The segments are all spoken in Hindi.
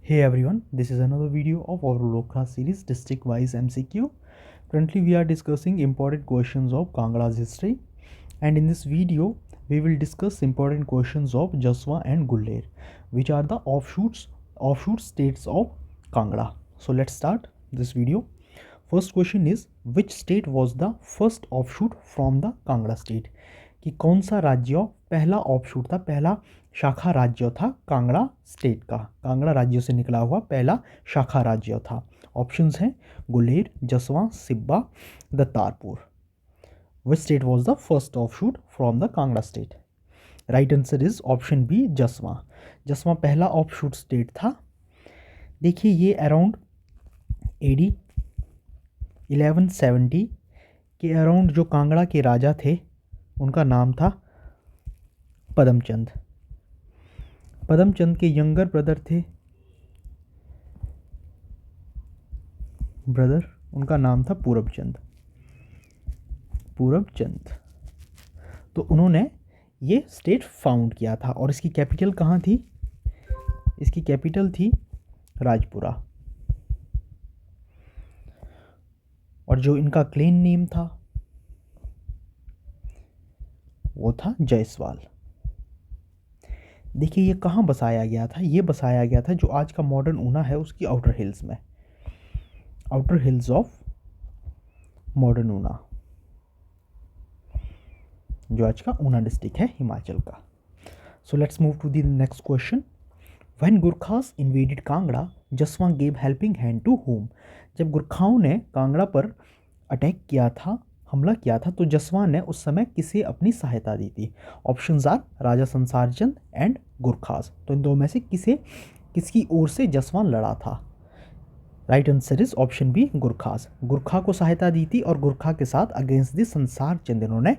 Hey everyone, this is another video of our low class series district wise MCQ. Currently we are discussing important questions of Kangra's history, and in this video we will discuss important questions of Jaswa and Guller, which are the offshoot states of Kangra. So let's start this video. First question is, which state was the first offshoot from the Kangra state? कि कौन सा राज्य पहला ऑफशूट था, पहला शाखा राज्य था कांगड़ा स्टेट का, कांगड़ा राज्य से निकला हुआ पहला शाखा राज्य था। ऑप्शंस हैं Guler, Jaswan, Siba, Datarpur. Which state was the first offshoot from the Kangra state? Right answer is option B, Jaswan. Jaswan पहला ऑफशूट स्टेट था। देखिए ये अराउंड एडी 1170 के अराउंड जो कांगड़ा के राजा थे उनका नाम था पदमचंद। पदमचंद के यंगर ब्रदर थे, उनका नाम था पूरबचंद। तो उन्होंने ये स्टेट फाउंड किया था और इसकी कैपिटल कहाँ थी? इसकी कैपिटल थी राजपुरा, और जो इनका क्लेम नेम था वो था जायसवाल। देखिए ये कहाँ बसाया गया था? ये बसाया गया था जो आज का मॉडर्न ऊना है उसकी आउटर हिल्स में, outer hills of modern Una, जो आज का ऊना डिस्ट्रिक्ट है हिमाचल का। So let's move to the next question. When Gurkhas invaded Kangra, Jaswan gave helping hand to whom? जब गुरखाओं ने कांगड़ा पर अटैक किया था, हमला किया था, तो जसवा ने उस समय किसे अपनी सहायता दी थी? ऑप्शंस आर राजा संसार चंद एंड गुरखास। तो इन दो में से किसकी ओर से जसवा लड़ा था? Right answer is option B, Gurkhas. Gurkha को सहायता दी थी और गुरखा के साथ अगेंस्ट द संसार चंद इन्होंने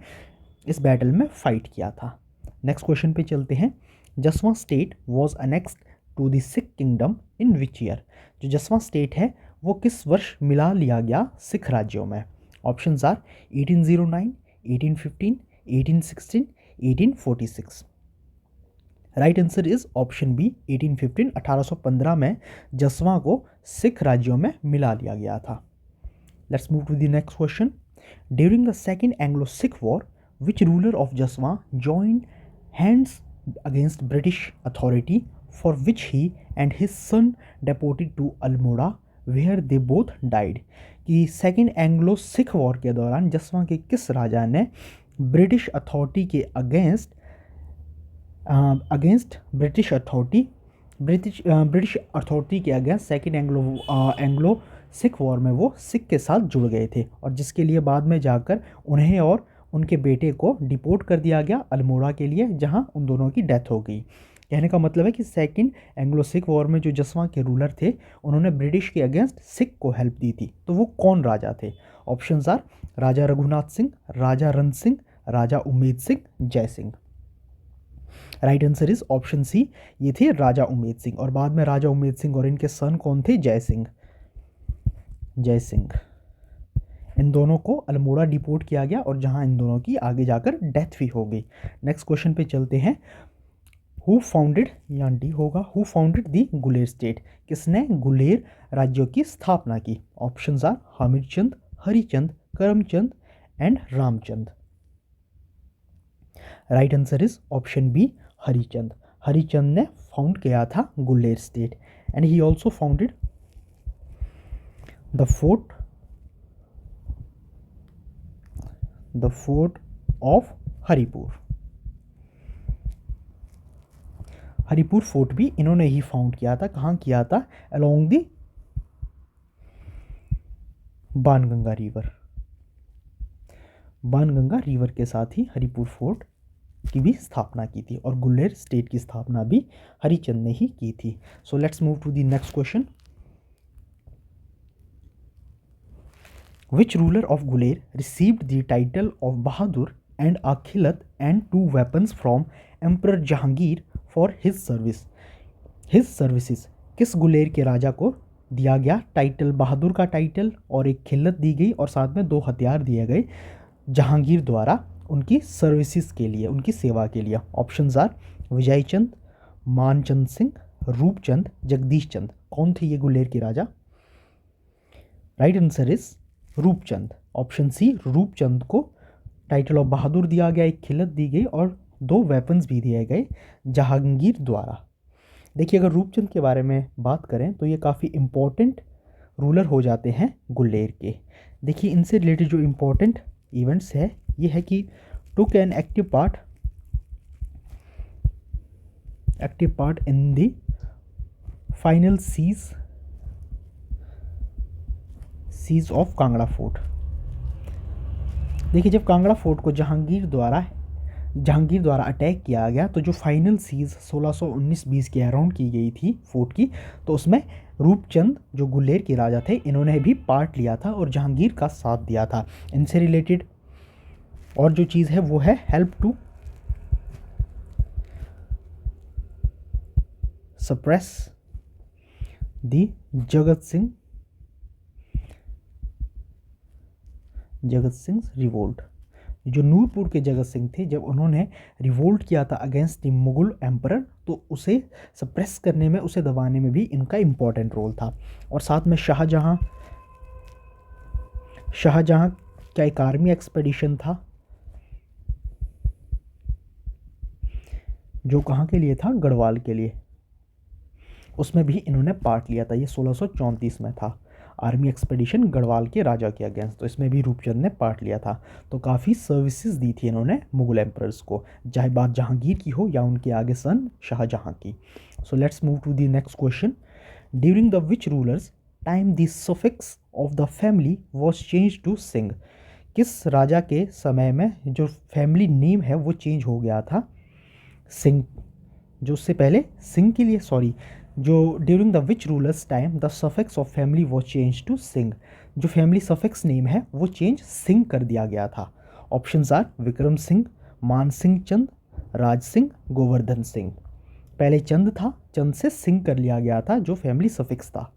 इस बैटल में फाइट किया था। नेक्स्ट क्वेश्चन पे चलते हैं। Jaswan state was annexed to the Sikh kingdom in which year? जो जसवा स्टेट है वो किस वर्ष मिला लिया गया सिख राज्यों में? Options are 1809, 1815, 1816, 1846। Right answer is option B, 1815। 1815 में जसवा को सिख राज्यों में मिला लिया गया था। Let's move to the next question. During the second Anglo Sikh war, which ruler of Jaswa joined hands against British authority, for which he and his son deported to Almora, where they both died? कि सेकेंड एंग्लो सिख वॉर के दौरान जसवा के किस राजा ने ब्रिटिश अथॉरिटी के अगेंस्ट ब्रिटिश अथॉरिटी के against second Anglo Sikh war में वो सिख के साथ जुड़ गए थे, और जिसके लिए बाद में जाकर उन्हें और उनके बेटे को डिपोर्ट कर दिया गया अल्मोड़ा के लिए, जहां उन दोनों की डेथ हो गई। कहने का मतलब है कि सेकंड एंग्लो सिख वॉर में जो जसवा के रूलर थे उन्होंने ब्रिटिश के अगेंस्ट सिख को हेल्प दी थी। तो वो कौन राजा थे? Options are Raja Raghunath Singh, Raja Ran Singh, Raja Umed Singh, Jai Singh. Right answer is option C, ये थे राजा उमेद सिंह, और बाद में राजा उमेद सिंह और इनके सन कौन थे? जय सिंह। इन दोनों को अल्मोड़ा डिपोर्ट किया गया और जहां इन दोनों की आगे जाकर डेथ भी हो गई। नेक्स्ट क्वेश्चन पे चलते हैं। हु फाउंडेड, या डी होगा, who founded the Guler state? किसने गुलेर राज्यों की स्थापना की? Options are Hamirchand, Harichand, Karamchand and Ramchand. Right answer is option B, Harichand. Harichand ने फाउंड किया था Guler state, and he also founded the fort of Haripur. Haripur fort भी इन्होंने ही फाउंड किया था। कहाँ किया था? अलोंग दी बाणगंगा रिवर के साथ ही हरिपुर फोर्ट की भी स्थापना की थी, और गुलेर स्टेट की स्थापना भी हरिचंद ने ही की थी। So let's move to the next question. Which ruler of Guler received the title of Bahadur and a khillat and 2 weapons from Emperor Jahangir for his services? किस गुलेर के राजा को दिया गया टाइटल? बहादुर का टाइटल और एक खिल्लत दी गई, और साथ में 2 हथियार दिए गए जहांगीर द्वारा उनकी सर्विसेज के लिए, उनकी सेवा के लिए। Options are Vijay Chand, Manchand Singh, Roopchand, Jagdish Chand. कौन थे ये गुलेर के राजा? Right answer is Roopchand. Option C, Roopchand को टाइटल ऑफ बहादुर दिया गया, एक खिलत दी गई और 2 वेपन्स भी दिए गए जहांगीर द्वारा। देखिए, अगर रूपचंद के बारे में बात करें तो ये काफ़ी इम्पोर्टेंट रूलर हो जाते हैं गुलेर के। देखिए, इनसे रिलेटेड जो इम्पोर्टेंट इवेंट्स है ये है कि took an active part in the final siege of Kangra fort. देखिए, जब कांगड़ा फोर्ट को जहांगीर द्वारा अटैक किया गया तो जो फाइनल सीज 1619-20 के अराउंड की गई थी फोर्ट की, तो उसमें रूपचंद जो गुलेर के राजा थे इन्होंने भी पार्ट लिया था और जहांगीर का साथ दिया था। इनसे रिलेटेड और जो चीज़ है वो है help to suppress the Jagat Singh revolt. जो नूरपुर के जगत सिंह थे, जब उन्होंने रिवोल्ट किया था अगेंस्ट द मुगल एम्परर, तो उसे सप्रेस करने में, उसे दबाने में भी इनका इम्पोर्टेंट रोल था। और साथ में शाहजहां का एक आर्मी एक्सपेडिशन था जो कहाँ के लिए था? गढ़वाल के लिए। उसमें भी इन्होंने पार्ट लिया था। ये 1634 में था, आर्मी एक्सपेडिशन गढ़वाल के राजा के अगेंस्ट, तो इसमें भी रूपचंद ने पार्ट लिया था। तो काफ़ी सर्विसेज दी थी इन्होंने मुगल एम्परर्स को, चाहे बात जहांगीर की हो या उनके आगे सन शाहजहां की। So let's move to the next question. During the which ruler's time the suffix of the family was change to Singh. किस राजा के समय में जो फैमिली नेम है वो चेंज हो गया था सिंह, जो उससे पहले सिंह के लिए, जो during the which ruler's time the suffix of family was change to Singh, जो फैमिली सफिक्स नेम है वो चेंज सिंह कर दिया गया था। ऑप्शंस आर विक्रम सिंह, मान सिंह चंद, राज सिंह, गोवर्धन सिंह। पहले चंद था, चंद से सिंह कर लिया गया था जो फैमिली सफिक्स था।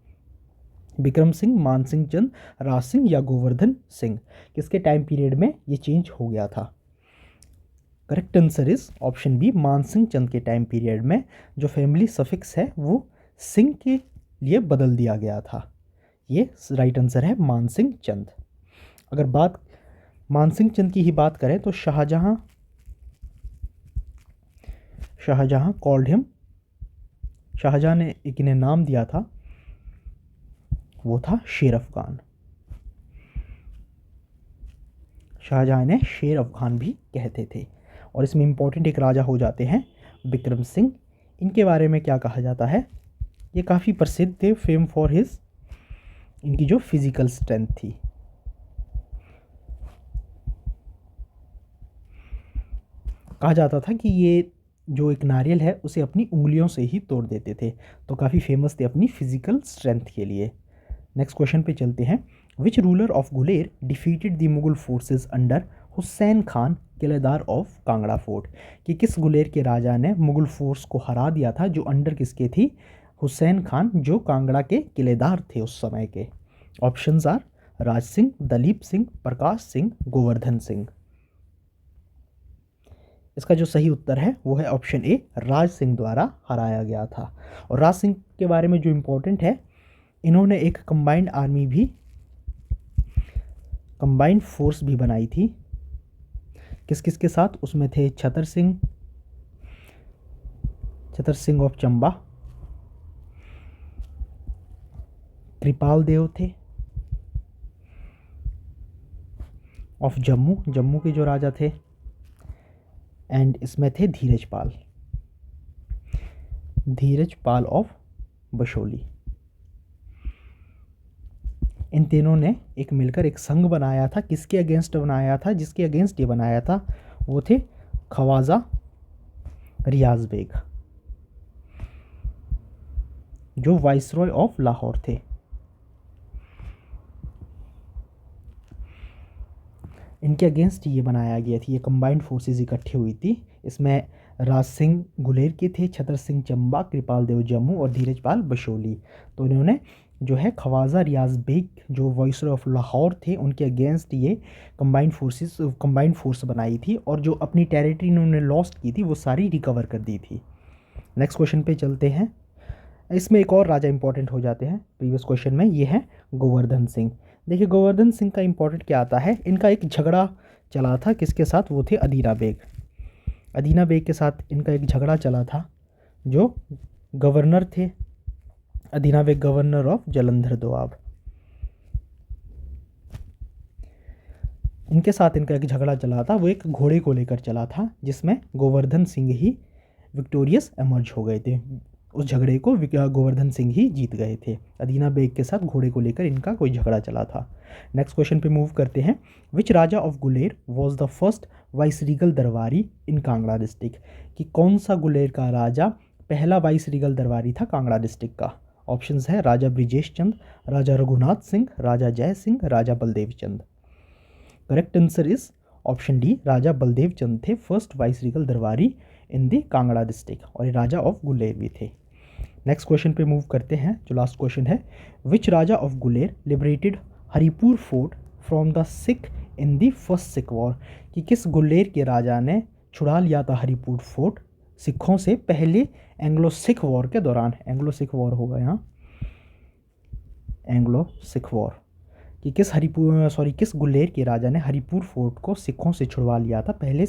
विक्रम सिंह, मान सिंह चंद, राज सिंह या गोवर्धन सिंह, किसके टाइम पीरियड में ये चेंज हो गया था? Correct answer is option B, Man Singh चंद के टाइम पीरियड में जो फैमिली सफिक्स है वो सिंह के लिए बदल दिया गया था। ये राइट आंसर है मान सिंह चंद। अगर बात मान सिंह चंद की ही बात करें तो शाहजहां कॉल्ड हिम, शाहजहां ने एक इन्हें नाम दिया था, वो था शेर अफगान। शाहजहां ने शेर अफगान भी कहते थे। और इसमें इंपॉर्टेंट एक राजा हो जाते हैं विक्रम सिंह। इनके बारे में क्या कहा जाता है? ये काफ़ी प्रसिद्ध थे, फेम फॉर हिज, इनकी जो फिजिकल स्ट्रेंथ थी। कहा जाता था कि ये जो एक नारियल है उसे अपनी उंगलियों से ही तोड़ देते थे, तो काफ़ी फेमस थे अपनी फिजिकल स्ट्रेंथ के लिए। नेक्स्ट क्वेश्चन पे चलते हैं। Which ruler of Guler defeated the Mughal forces under Hussain Khan qiledar of Kangra fort. कि किस गुलेर के राजा ने मुगल फोर्स को हरा दिया था जो अंडर किसके थी? हुसैन खान, जो कांगड़ा के किलेदार थे उस समय के। Options are Raj Singh, Dalip Singh, Prakash Singh, Govardhan Singh. इसका जो सही उत्तर है वो है ऑप्शन ए, राज सिंह द्वारा हराया गया था। और राज सिंह के बारे में जो इम्पोर्टेंट है, इन्होंने एक कंबाइंड फोर्स भी बनाई थी। किस किस के साथ? उसमें थे छतर सिंह ऑफ चंबा, कृपाल देव थे ऑफ जम्मू के जो राजा थे, एंड इसमें थे धीरज पाल ऑफ बशोली। इन तीनों ने एक मिलकर एक संघ बनाया था। किसके अगेंस्ट बनाया था? जिसके अगेंस्ट ये बनाया था वो थे ख्वाजा रियाज बेग, जो वाइसरॉय ऑफ लाहौर थे। इनके अगेंस्ट ये बनाया गया थी, ये कंबाइंड फोर्सेस इकट्ठी हुई थी। इसमें राज सिंह गुलेर के थे, छतर सिंह चंबा, कृपाल देव जम्मू और धीरज पाल बशोली। तो इन्होंने जो है ख्वाजा रियाज बेग, जो वाइसरॉय ऑफ लाहौर थे, उनके अगेंस्ट ये कंबाइंड फोर्स बनाई थी और जो अपनी टेरिटरी इन्होंने लॉस्ट की थी वो सारी रिकवर कर दी थी। नेक्स्ट क्वेश्चन पे चलते हैं। इसमें एक और राजा इंपॉर्टेंट हो जाते हैं प्रीवियस क्वेश्चन में, ये है गोवर्धन सिंह। देखिए गोवर्धन सिंह का इंपॉर्टेंट क्या आता है, इनका एक झगड़ा चला था किसके साथ, वो थे अदीना बेग। अदीना बेग के साथ इनका एक झगड़ा चला था, जो गवर्नर थे अदीना बेग, गवर्नर ऑफ जालंधर दोआब। इनके साथ इनका एक झगड़ा चला था, वो एक घोड़े को लेकर चला था, जिसमें गोवर्धन सिंह ही विक्टोरियस एमर्ज हो गए थे। उस झगड़े को गोवर्धन सिंह ही जीत गए थे। अदीना बेग के साथ घोड़े को लेकर इनका कोई झगड़ा चला था। नेक्स्ट क्वेश्चन पे मूव करते हैं। Which raja of Guler was the first viceregal darbari in Kangra district, कि कौन सा गुलेर का राजा पहला वाइसरीगल दरबारी था कांगड़ा डिस्ट्रिक्ट का। ऑप्शंस है राजा ब्रिजेश चंद, राजा Raghunath Singh, Raja Jai Singh, Raja Baldev Chand. Correct answer is option D, Raja Baldev Chand थे फर्स्ट वाइसरीगल दरबारी इन दी कांगड़ा डिस्ट्रिक्ट, और ये राजा ऑफ गुलेर भी थे। नेक्स्ट क्वेश्चन पे मूव करते हैं, जो लास्ट क्वेश्चन है। Which raja of Guler liberated Haripur fort from the Sikh in the first Sikh war, कि किस गुलेर के राजा ने छुड़ा लिया था हरिपुर फोर्ट सिखों से पहले एंग्लो सिख वॉर के दौरान। एंग्लो सिख वॉर होगा यहाँ, एंग्लो सिख वॉर, कि किस गुलेर के राजा ने हरिपुर फोर्ट को सिखों से छुड़वा लिया था पहले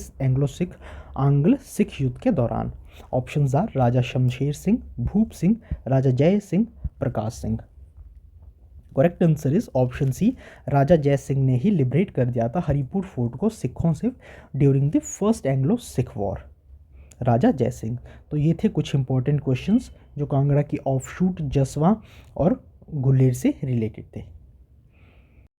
आंग्ल सिख युद्ध के दौरान। Options are Raja Shamsher Singh, Bhoop Singh, Raja Jai Singh, Prakash Singh. Correct answer is option C, Raja Jai Singh ने ही लिबरेट कर दिया था हरिपुर फोर्ट को सिखों से during the first Anglo Sikh war, Raja Jai Singh. तो ये थे कुछ इंपॉर्टेंट क्वेश्चंस जो कांगड़ा की ऑफशूट जसवा और गुलेर से रिलेटेड थे।